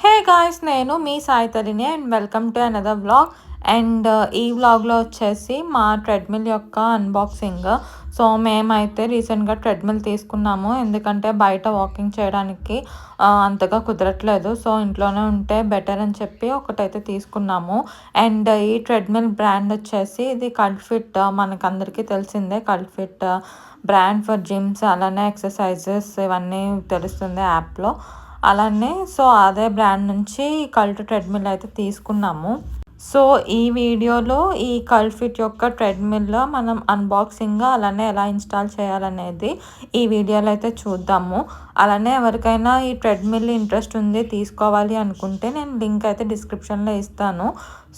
Hey guys, నేను మీ సాయి తల్లిని and welcome to another vlog. And ఈ వ్లాగ్లో వచ్చేసి మా ట్రెడ్మిల్ యొక్క అన్బాక్సింగ్. సో మేమైతే రీసెంట్గా ట్రెడ్మిల్ తీసుకున్నాము, ఎందుకంటే బయట వాకింగ్ చేయడానికి అంతగా కుదరట్లేదు. సో ఇంట్లోనే ఉంటే బెటర్ అని చెప్పి ఒకటైతే తీసుకున్నాము. అండ్ ఈ ట్రెడ్మిల్ బ్రాండ్ వచ్చేసి ఇది కల్ట్ ఫిట్. మనకందరికీ తెలిసిందే cult fit brand for gyms, అలానే ఎక్సర్సైజెస్ ఇవన్నీ తెలుస్తుంది యాప్లో. అలానే సో అదే బ్రాండ్ నుంచి కల్ట్ ట్రెడ్మిల్ అయితే తీసుకున్నాము. సో ఈ వీడియోలో ఈ కల్ట్ ఫిట్ యొక్క ట్రెడ్మిల్లో మనం అన్బాక్సింగ్ అలానే ఎలా ఇన్స్టాల్ చేయాలనేది ఈ వీడియోలో అయితే చూద్దాము. అలానే ఎవరికైనా ఈ ట్రెడ్మిల్ ఇంట్రెస్ట్ ఉంది తీసుకోవాలి అనుకుంటే నేను లింక్ అయితే డిస్క్రిప్షన్లో ఇస్తాను.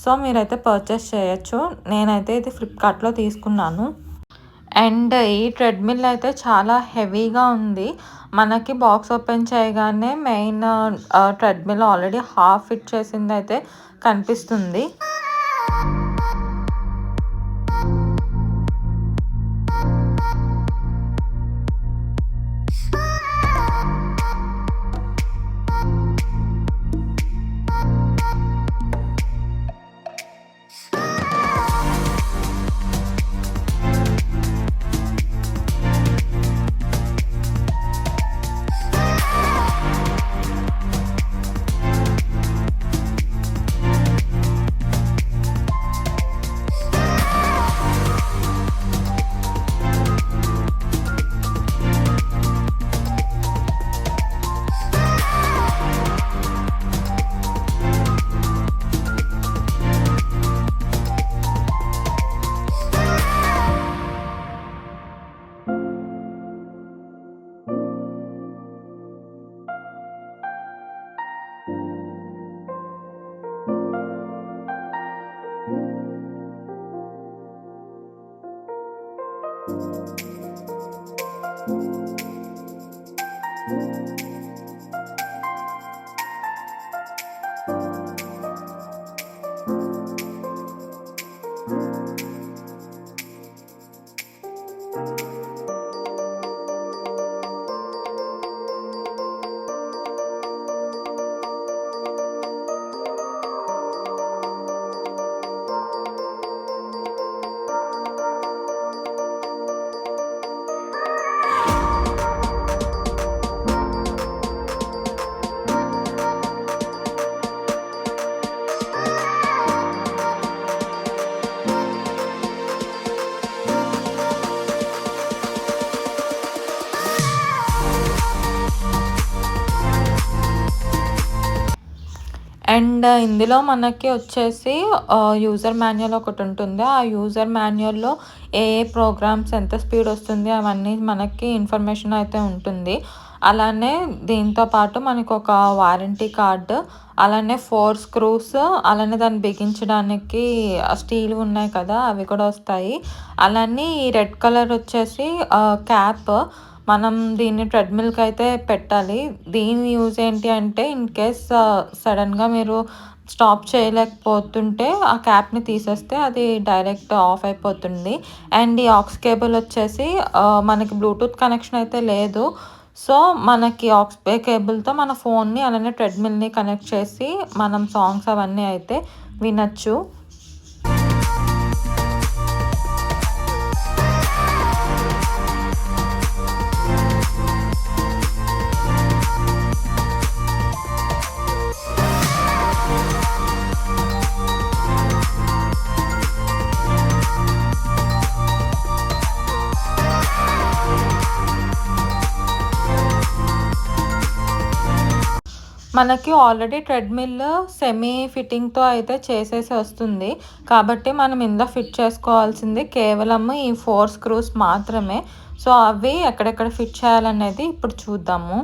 సో మీరైతే పర్చేస్ చేయొచ్చు. నేనైతే ఇది ఫ్లిప్కార్ట్లో తీసుకున్నాను. అండ్ ఈ ట్రెడ్మిల్ అయితే చాలా హెవీగా ఉంది. మనకి బాక్స్ ఓపెన్ చేయగానే main treadmill already half fit చేసింది అయితే కనిపిస్తుంది. అండ్ ఇందులో మనకి వచ్చేసి యూజర్ మాన్యువల్ ఒకటి ఉంటుంది. ఆ యూజర్ మాన్యువల్లో ఏ ప్రోగ్రామ్స్ ఎంత స్పీడ్ వస్తుంది అవన్నీ మనకి ఇన్ఫర్మేషన్ అయితే ఉంటుంది. అలానే దీంతో పాటు మనకు ఒక వారంటీ కార్డు, అలానే 4 స్క్రూస్, అలానే దాన్ని బిగించడానికి స్టీల్ ఉన్నాయి కదా అవి కూడా వస్తాయి. అలానే ఈ రెడ్ కలర్ వచ్చేసి క్యాప్. మనం దీన్ని ట్రెడ్మిల్కి అయితే పెట్టాలి. దీని యూజ్ ఏంటి అంటే ఇన్ కేస్ సడన్గా మీరు స్టాప్ చేయలేకపోతుంటే ఆ క్యాప్ని తీసేస్తే అది డైరెక్ట్ ఆఫ్ అయిపోతుంది. అండ్ ఈ ఆక్స్ కేబుల్ వచ్చేసి మనకి బ్లూటూత్ కనెక్షన్ అయితే లేదు. సో మనకి ఆక్స్ కేబుల్తో మన ఫోన్ని అలానే ట్రెడ్మిల్ని కనెక్ట్ చేసి మనం సాంగ్స్ అవన్నీ అయితే వినొచ్చు. మనకి ఆల్రెడీ ట్రెడ్మిల్ సెమీ ఫిట్టింగ్తో అయితే చేసేసి వస్తుంది. కాబట్టి మనం ఇందులో ఫిట్ చేసుకోవాల్సింది కేవలం ఈ 4 స్క్రూస్ మాత్రమే. సో అవి ఎక్కడెక్కడ ఫిట్ చేయాలనేది ఇప్పుడు చూద్దాము.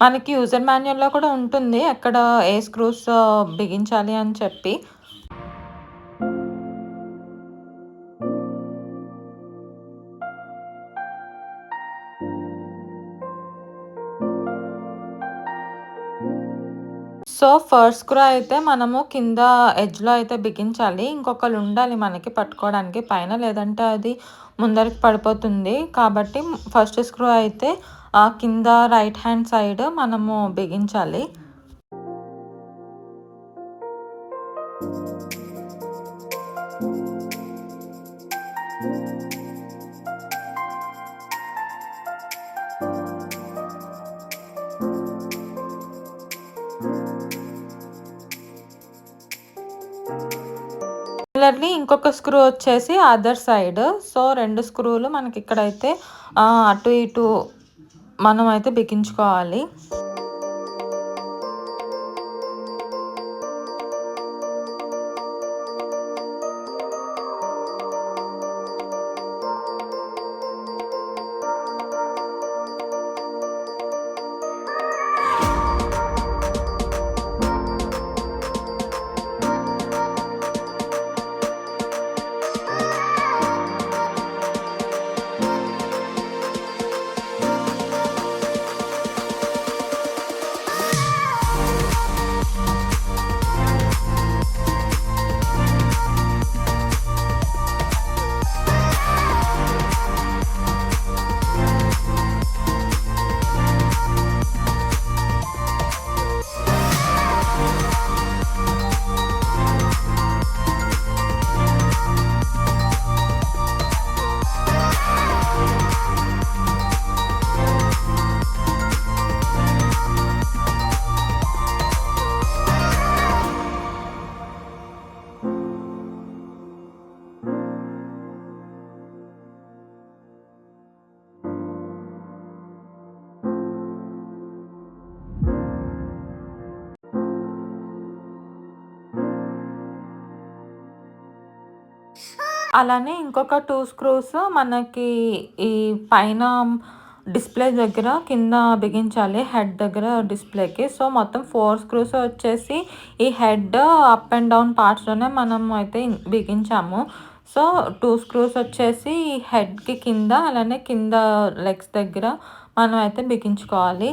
మనకి యూజర్ మాన్యుయల్‌లో కూడా ఉంటుంది. ఎక్కడ ఏ స్క్రూస్ బిగించాలి అని చెప్పి. సో, ఫస్ట్ స్క్రూ అయితే మనము కింద ఎడ్జ్‌లో అయితే బిగించాలి. ఇంకొకళ్ళుండాలి మనకి పట్టుకోవడానికి పైన. లేదంటే అది ముందరికి పడిపోతుంది. కాబట్టి ఫస్ట్ స్క్రూ అయితే కింద రైట్ హ్యాండ్ సైడ్ మనము బిగించాలి. ఇంకొక స్క్రూ వచ్చేసి అదర్ సైడ్. సో, 2 స్క్రూలు మనకిక్కడైతే అటు ఇటు మనమైతే బిగించుకోవాలి. అలానే ఇంకొక 2 స్క్రూస్ మనకి ఈ పైన డిస్‌ప్లే దగ్గర కింద బిగించాలి. హెడ్ దగ్గర డిస్‌ప్లేకి. సో, మొత్తం 4 స్క్రూస్ వచ్చేసి ఈ హెడ్ అప్ అండ్ డౌన్ పార్ట్స్‌లోనే మనం అయితే బిగించాము. సో, 2 స్క్రూస్ వచ్చేసి ఈ హెడ్‌కి కింద, అలానే కింద లెగ్స్ దగ్గర మనం అయితే బిగించుకోవాలి.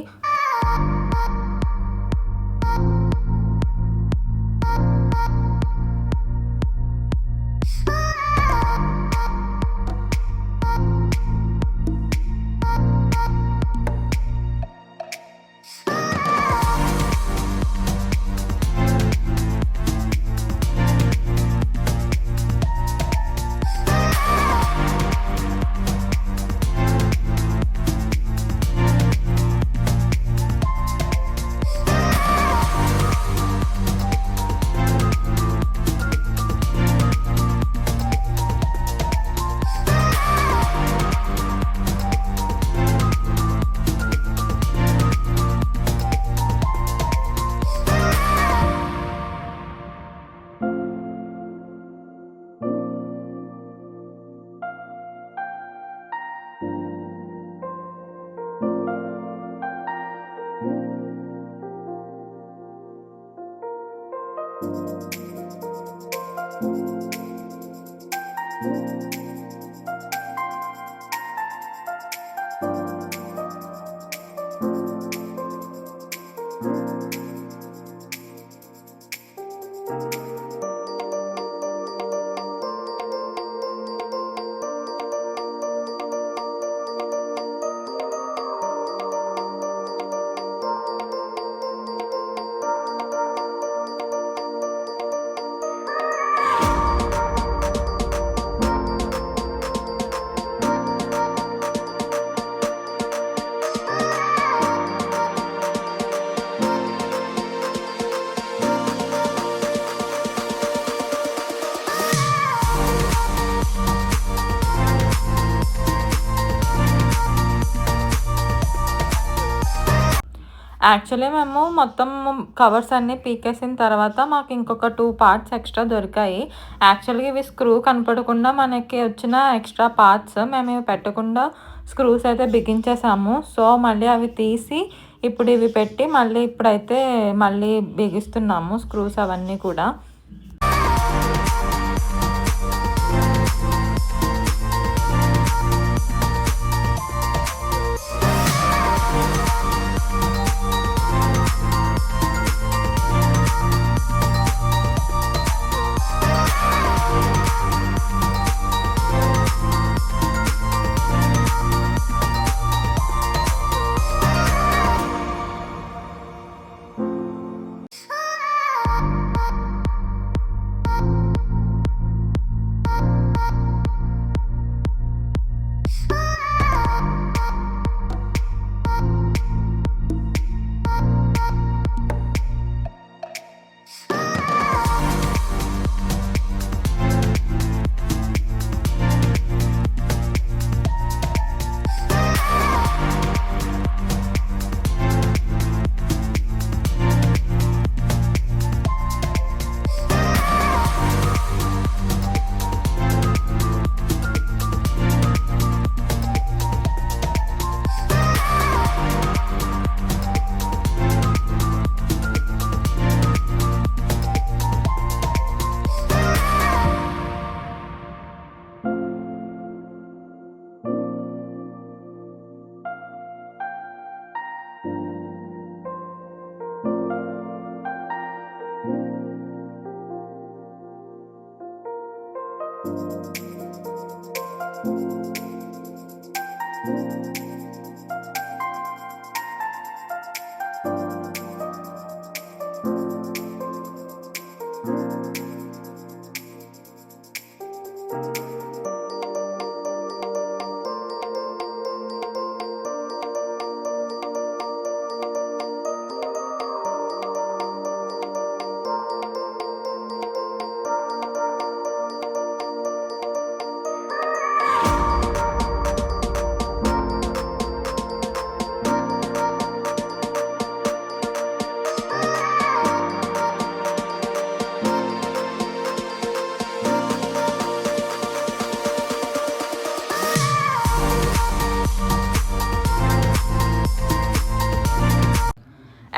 యాక్చువల్లీ మేము మొత్తం కవర్స్ అన్నీ పీకేసిన తర్వాత మాకు ఇంకొక 2 పార్ట్స్ ఎక్స్ట్రా దొరికాయి. యాక్చువల్‌గా ఇవి స్క్రూ కనపడకుండా మనకి వచ్చిన ఎక్స్ట్రా పార్ట్స్. మేము ఇవి పెట్టకుండా స్క్రూస్ అయితే బిగించేసాము. సో, మళ్ళీ అవి తీసి ఇప్పుడు ఇవి పెట్టి ఇప్పుడైతే మళ్ళీ బిగిస్తున్నాము స్క్రూస్ అవన్నీ కూడా.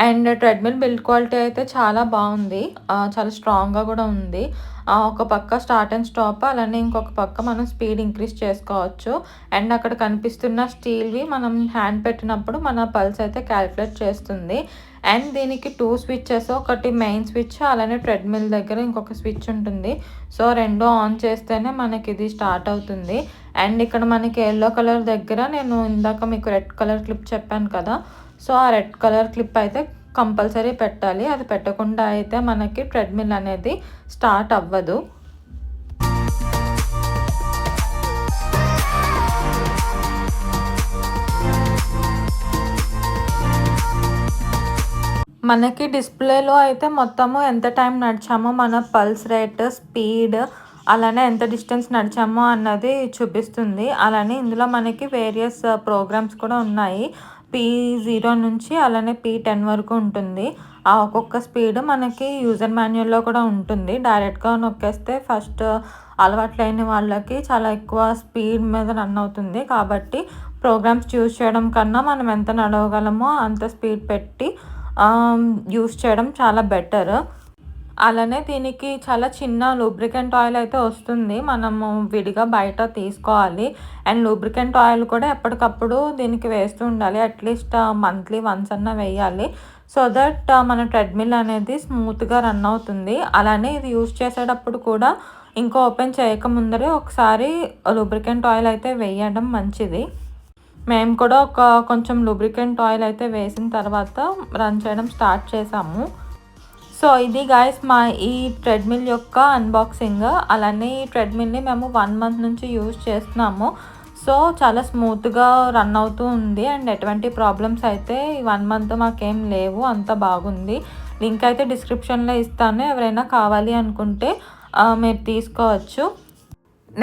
అండ్ ట్రెడ్మిల్ బిల్డ్ క్వాలిటీ అయితే చాలా బాగుంది, చాలా స్ట్రాంగ్గా కూడా ఉంది. ఒక పక్క స్టార్ట్ అండ్ స్టాప్, అలానే ఇంకొక పక్క మనం స్పీడ్ ఇంక్రీజ్ చేసుకోవచ్చు. అండ్ అక్కడ కనిపిస్తున్న స్టీల్వి మనం హ్యాండ్ పెట్టినప్పుడు మన పల్స్ అయితే క్యాలిక్యులేట్ చేస్తుంది. అండ్ దీనికి 2 స్విచ్చెస్, ఒకటి మెయిన్ స్విచ్, అలానే ట్రెడ్మిల్ దగ్గర ఇంకొక స్విచ్ ఉంటుంది. సో 2 ఆన్ చేస్తేనే మనకి ఇది స్టార్ట్ అవుతుంది. అండ్ ఇక్కడ మనకి ఎల్లో కలర్ దగ్గర నేను ఇందాక మీకు రెడ్ కలర్ క్లిప్ చెప్పాను కదా, సో ఆ రెడ్ కలర్ క్లిప్ అయితే కంపల్సరీ పెట్టాలి. అది పెట్టకుండా అయితే మనకి ట్రెడ్మిల్ అనేది స్టార్ట్ అవ్వదు. మనకి డిస్ప్లేలో అయితే మొత్తము ఎంత టైం నడిచామో, మన పల్స్ రేట్, స్పీడ్, అలానే ఎంత డిస్టెన్స్ నడిచామో అన్నది చూపిస్తుంది. అలానే ఇందులో మనకి వేరియస్ ప్రోగ్రామ్స్ కూడా ఉన్నాయి. P0 నుంచి అలానే P10 వరకు ఉంటుంది. ఆ ఒక్కొక్క స్పీడ్ మనకి యూజర్ మాన్యువల్లో కూడా ఉంటుంది. డైరెక్ట్గా నొక్కేస్తే ఫస్ట్ అలవాట్లేని వాళ్ళకి చాలా ఎక్కువ స్పీడ్ మీద రన్ అవుతుంది. కాబట్టి ప్రోగ్రామ్స్ చూస్ చేయడం కన్నా మనం ఎంత నడవగలమో అంత స్పీడ్ పెట్టి యూస్ చేయడం చాలా బెటర్. అలానే దీనికి చాలా చిన్న లూబ్రికెంట్ ఆయిల్ అయితే వస్తుంది, మనము విడిగా బయట తీసుకోవాలి. అండ్ లూబ్రికెంట్ ఆయిల్ కూడా ఎప్పటికప్పుడు దీనికి వేస్తూ ఉండాలి, అట్లీస్ట్ మంత్లీ వన్స్ అన్న వేయాలి. సో దట్ మన ట్రెడ్మిల్ అనేది స్మూత్గా రన్ అవుతుంది. అలానే ఇది యూస్ చేసేటప్పుడు కూడా ఇంకా ఓపెన్ చేయకముందరే ఒకసారి లూబ్రికెంట్ ఆయిల్ అయితే వేయడం మంచిది. మేము కూడా కొంచెం లూబ్రికెంట్ ఆయిల్ అయితే వేసిన తర్వాత రన్ చేయడం స్టార్ట్ చేసాము. సో ఇది గాయస్ మా ఈ ట్రెడ్మిల్ యొక్క అన్బాక్సింగ్. అలానే ఈ ట్రెడ్మిల్ని మేము 1 మంత్ నుంచి యూజ్ చేస్తున్నాము. సో చాలా స్మూత్గా రన్ అవుతూ ఉంది. అండ్ ఎటువంటి ప్రాబ్లమ్స్ అయితే ఈ 1 మంత్ మాకేం లేవు, అంత బాగుంది. లింక్ అయితే డిస్క్రిప్షన్లో ఇస్తాను, ఎవరైనా కావాలి అనుకుంటే మీరు తీసుకోవచ్చు.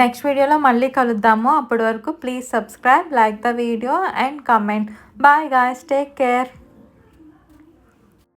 నెక్స్ట్ వీడియోలో మళ్ళీ కలుద్దాము. అప్పటి వరకు please subscribe, like the video and comment. Bye guys, take care.